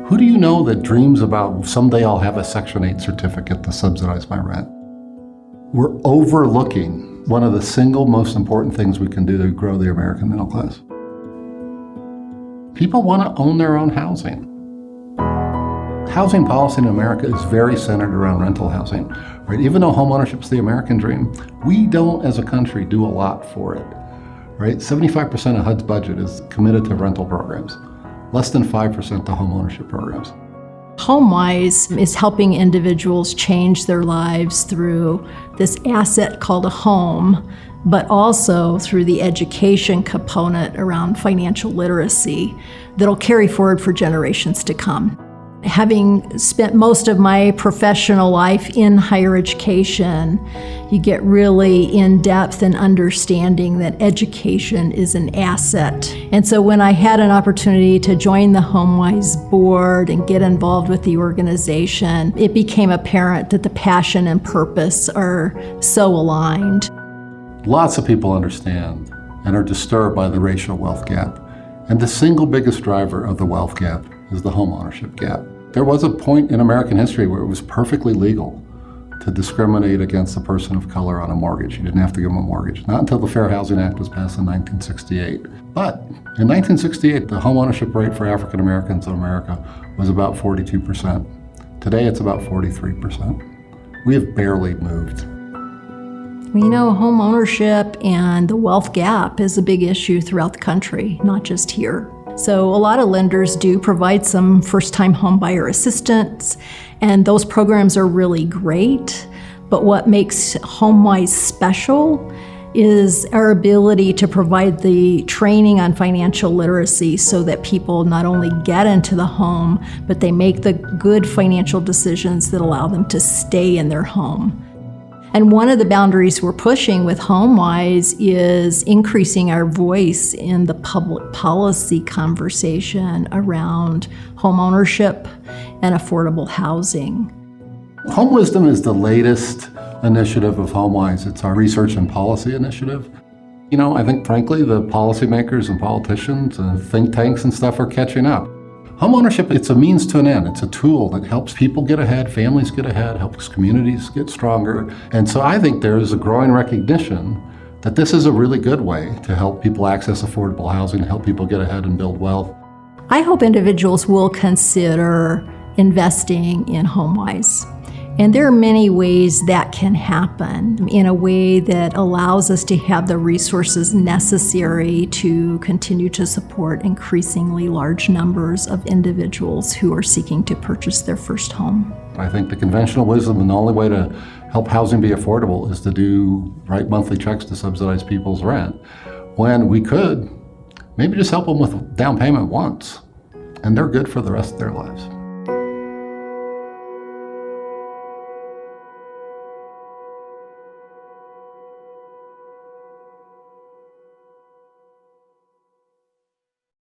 Who do you know that dreams about someday I'll have a Section 8 certificate to subsidize my rent? We're overlooking one of the single most important things we can do to grow the American middle class. People want to own their own housing. Housing policy in America is very centered around rental housing, right? Even though homeownership is the American dream, we don't as a country do a lot for it, right? 75% of HUD's budget is committed to rental programs, less than 5% to homeownership programs. Homewise is helping individuals change their lives through this asset called a home, but also through the education component around financial literacy that'll carry forward for generations to come. Having spent most of my professional life in higher education, you get really in depth in understanding that education is an asset. And so when I had an opportunity to join the Homewise board and get involved with the organization, it became apparent that the passion and purpose are so aligned. Lots of people understand and are disturbed by the racial wealth gap. And the single biggest driver of the wealth gap is the homeownership gap. There was a point in American history where it was perfectly legal to discriminate against a person of color on a mortgage. You didn't have to give them a mortgage. Not until the Fair Housing Act was passed in 1968. But in 1968, the homeownership rate for African Americans in America was about 42%. Today, it's about 43%. We have barely moved. Well, you know, home ownership and the wealth gap is a big issue throughout the country, not just here. So a lot of lenders do provide some first-time home buyer assistance, and those programs are really great. But what makes Homewise special is our ability to provide the training on financial literacy so that people not only get into the home, but they make the good financial decisions that allow them to stay in their home. And one of the boundaries we're pushing with Homewise is increasing our voice in the public policy conversation around home ownership and affordable housing. Home Wisdom is the latest initiative of Homewise. It's our research and policy initiative. You know, I think frankly, the policymakers and politicians and think tanks and stuff are catching up. Homeownership, it's a means to an end. It's a tool that helps people get ahead, families get ahead, helps communities get stronger. And so I think there is a growing recognition that this is a really good way to help people access affordable housing, help people get ahead and build wealth. I hope individuals will consider investing in Homewise. And there are many ways that can happen in a way that allows us to have the resources necessary to continue to support increasingly large numbers of individuals who are seeking to purchase their first home. I think the conventional wisdom and the only way to help housing be affordable is to write monthly checks to subsidize people's rent, when we could maybe just help them with down payment once, and they're good for the rest of their lives.